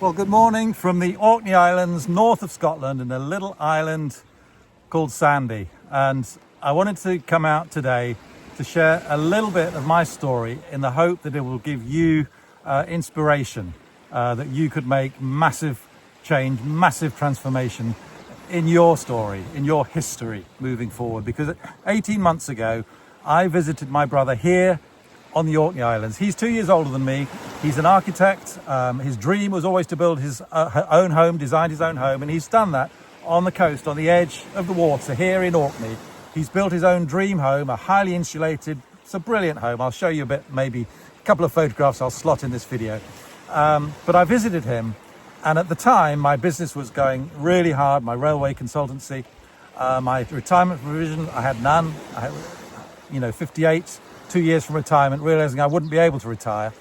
Well, good morning from the Orkney Islands, north of Scotland, in a little island called Sandy. And I wanted to come out today to share a little bit of my story in the hope that it will give you inspiration, that you could make massive change, massive transformation in your story, in your history moving forward. Because 18 months ago, I visited my brother here on the Orkney Islands. He's 2 years older than me. He's an architect. His dream was always to build his own home, designed his own home, and he's done that on the coast, on the edge of the water here in Orkney. He's built his own dream home, a highly insulated, it's a brilliant home. I'll show you a bit, maybe a couple of photographs I'll slot in this video. But I visited him, and at the time, my business was going really hard, my railway consultancy, my retirement provision, I had none. I had, 58, 2 years from retirement, realizing I wouldn't be able to retire.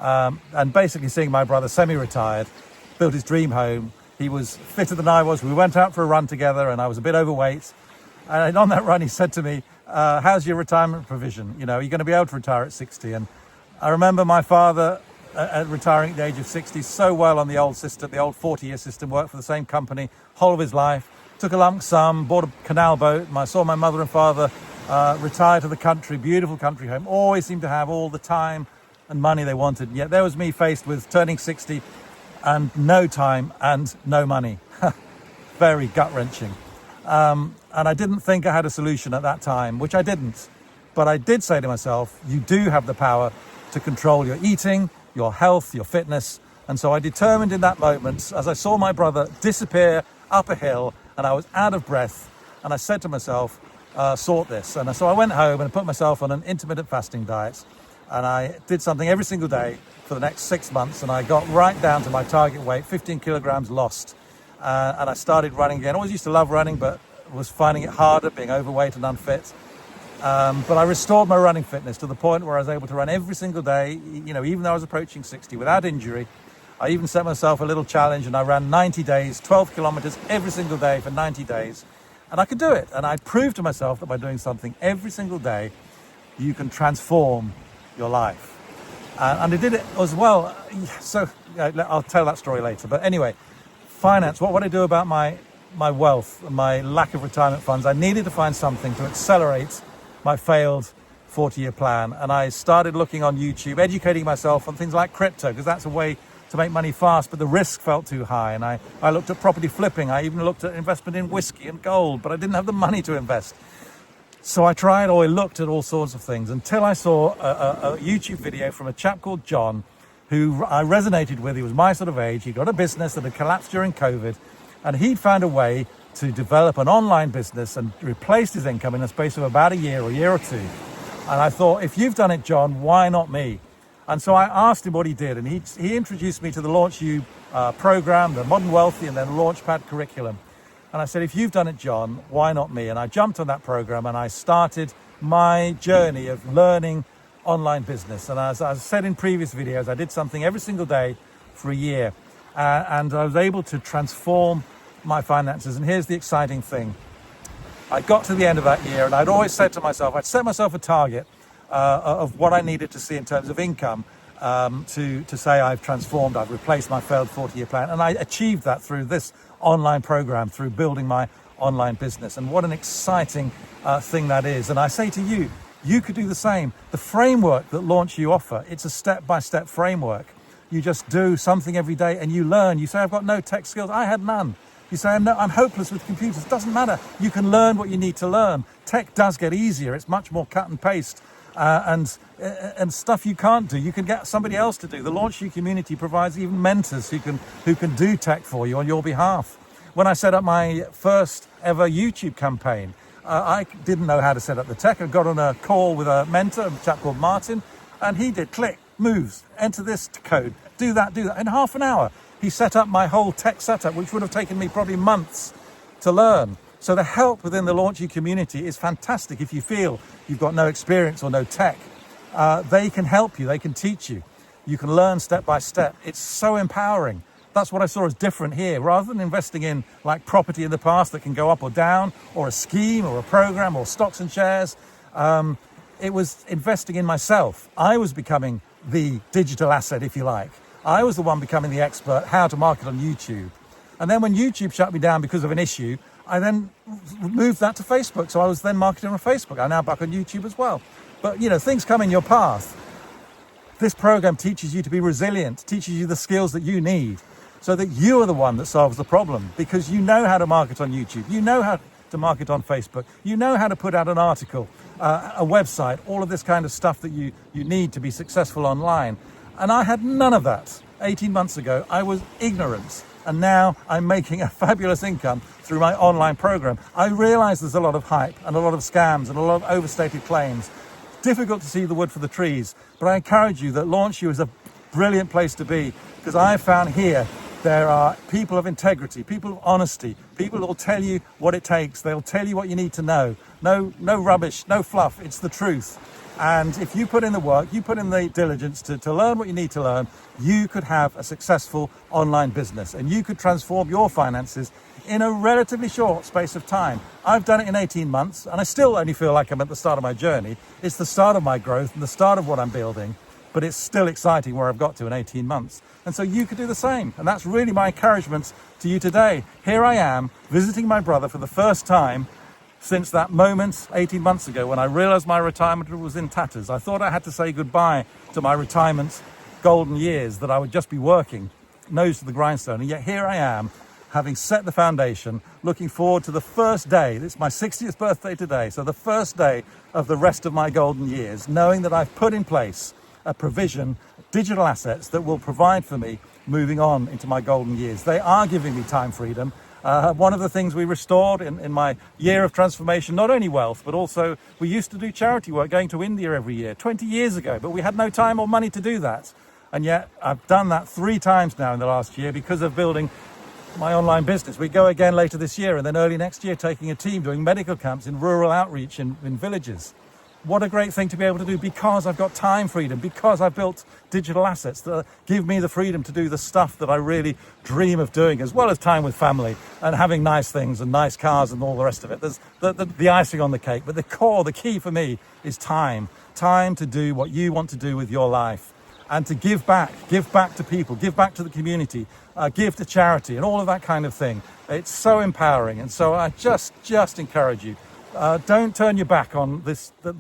And basically seeing my brother semi-retired, built his dream home. He was fitter than I was. We went out for a run together and I was a bit overweight. And on that run, he said to me, how's your retirement provision? Are you going to be able to retire at 60? And I remember my father retiring at the age of 60 so well on the old system, the old 40-year system, worked for the same company, whole of his life, took a lump sum, bought a canal boat. I saw my mother and father retire to the country, beautiful country home, always seemed to have all the time and money they wanted. And yet there was me faced with turning 60 and no time and no money. Very gut-wrenching. And I didn't think I had a solution at that time, which I didn't. But I did say to myself, you do have the power to control your eating, your health, your fitness. And so I determined in that moment, as I saw my brother disappear up a hill and I was out of breath, and I said to myself, sort this. And so I went home and put myself on an intermittent fasting diet, and I did something every single day for the next 6 months, and I got right down to my target weight, 15 kilograms lost, and I started running again. I always used to love running, but was finding it harder being overweight and unfit. But I restored my running fitness to the point where I was able to run every single day, even though I was approaching 60 without injury. I even set myself a little challenge, and I ran 90 days, 12 kilometers every single day for 90 days. And I could do it. And I proved to myself that by doing something every single day, you can transform your life. And I did it as well. So I'll tell that story later. But anyway, finance, what would I do about my wealth, my lack of retirement funds? I needed to find something to accelerate my failed 40-year plan. And I started looking on YouTube, educating myself on things like crypto, because that's a way to make money fast, but the risk felt too high. And I looked at property flipping. I even looked at investment in whiskey and gold, but I didn't have the money to invest. So I looked at all sorts of things until I saw a YouTube video from a chap called John, who I resonated with. He was my sort of age. He got a business that had collapsed during COVID, and he'd found a way to develop an online business and replaced his income in the space of about a year or two. And I thought, if you've done it, John, why not me? And so I asked him what he did, and he introduced me to the Launch You program, the Modern Wealthy, and then Launchpad curriculum. And I said, if you've done it, John, why not me? And I jumped on that program and I started my journey of learning online business. And as I said in previous videos, I did something every single day for a year, and I was able to transform my finances. And here's the exciting thing. I got to the end of that year, and I'd always said to myself, I'd set myself a target of what I needed to see in terms of income to say I've transformed, I've replaced my failed 40-year plan. And I achieved that through this online program, through building my online business. And what an exciting thing that is. And I say to you, you could do the same. The framework that Launch You offer, it's a step-by-step framework. You just do something every day and you learn. You say, I've got no tech skills. I had none. You say, I'm hopeless with computers. It doesn't matter. You can learn what you need to learn. Tech does get easier. It's much more cut and paste. And stuff you can't do, you can get somebody else to do. The Launch You community provides even mentors who can do tech for you on your behalf. When I set up my first ever YouTube campaign, I didn't know how to set up the tech. I got on a call with a mentor, a chap called Martin, and he did click, moves, enter this code, do that. In half an hour, he set up my whole tech setup, which would have taken me probably months to learn. So the help within the Launch You community is fantastic. If you feel you've got no experience or no tech, they can help you, they can teach you. You can learn step by step. It's so empowering. That's what I saw as different here. Rather than investing in like property in the past that can go up or down, or a scheme or a program or stocks and shares, it was investing in myself. I was becoming the digital asset, if you like. I was the one becoming the expert how to market on YouTube. And then when YouTube shut me down because of an issue, I then moved that to Facebook. So I was then marketing on Facebook. I'm now back on YouTube as well. But you know, things come in your path. This program teaches you to be resilient, teaches you the skills that you need so that you are the one that solves the problem, because you know how to market on YouTube. You know how to market on Facebook. You know how to put out an article, a website, all of this kind of stuff that you need to be successful online. And I had none of that 18 months ago. I was ignorant. And now I'm making a fabulous income through my online program. I realize there's a lot of hype and a lot of scams and a lot of overstated claims. Difficult to see the wood for the trees, but I encourage you that LaunchU is a brilliant place to be, because I found here there are people of integrity, people of honesty, people that will tell you what it takes. They'll tell you what you need to know. No rubbish, no fluff. It's the truth. And if you put in the work, you put in the diligence to learn what you need to learn, you could have a successful online business and you could transform your finances in a relatively short space of time. I've done it in 18 months and I still only feel like I'm at the start of my journey. It's the start of my growth and the start of what I'm building, but it's still exciting where I've got to in 18 months. And so you could do the same. And that's really my encouragement to you today. Here I am visiting my brother for the first time since that moment 18 months ago when I realized my retirement was in tatters. I thought I had to say goodbye to my retirement golden years, that I would just be working nose to the grindstone. And yet here I am, having set the foundation, looking forward to the first day. It's my 60th birthday today, so the first day of the rest of my golden years, knowing that I've put in place a provision, digital assets that will provide for me moving on into my golden years. They are giving me time freedom. One of the things we restored in my year of transformation, not only wealth, but also we used to do charity work, going to India every year, 20 years ago, but we had no time or money to do that. And yet I've done that 3 times now in the last year because of building my online business. We go again later this year, and then early next year taking a team doing medical camps in rural outreach in villages. What a great thing to be able to do, because I've got time freedom, because I've built digital assets that give me the freedom to do the stuff that I really dream of doing, as well as time with family and having nice things and nice cars and all the rest of it. There's the icing on the cake, but the key for me is time to do what you want to do with your life, and to give back to people, give back to the community, give to charity and all of that kind of thing. It's so empowering. And so I just encourage you, don't turn your back on the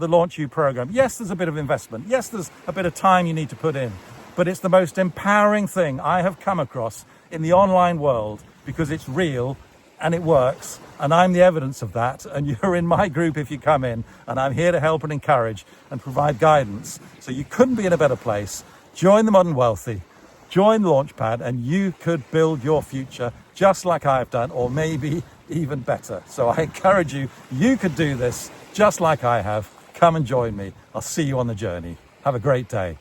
LaunchU program. Yes, there's a bit of investment. Yes, there's a bit of time you need to put in, but it's the most empowering thing I have come across in the online world, because it's real and it works. And I'm the evidence of that. And you're in my group if you come in, and I'm here to help and encourage and provide guidance. So you couldn't be in a better place. Join the Modern Wealthy, join Launchpad, and you could build your future just like I've done, or maybe even better. So I encourage you, you could do this just like I have. Come and join me. I'll see you on the journey. Have a great day.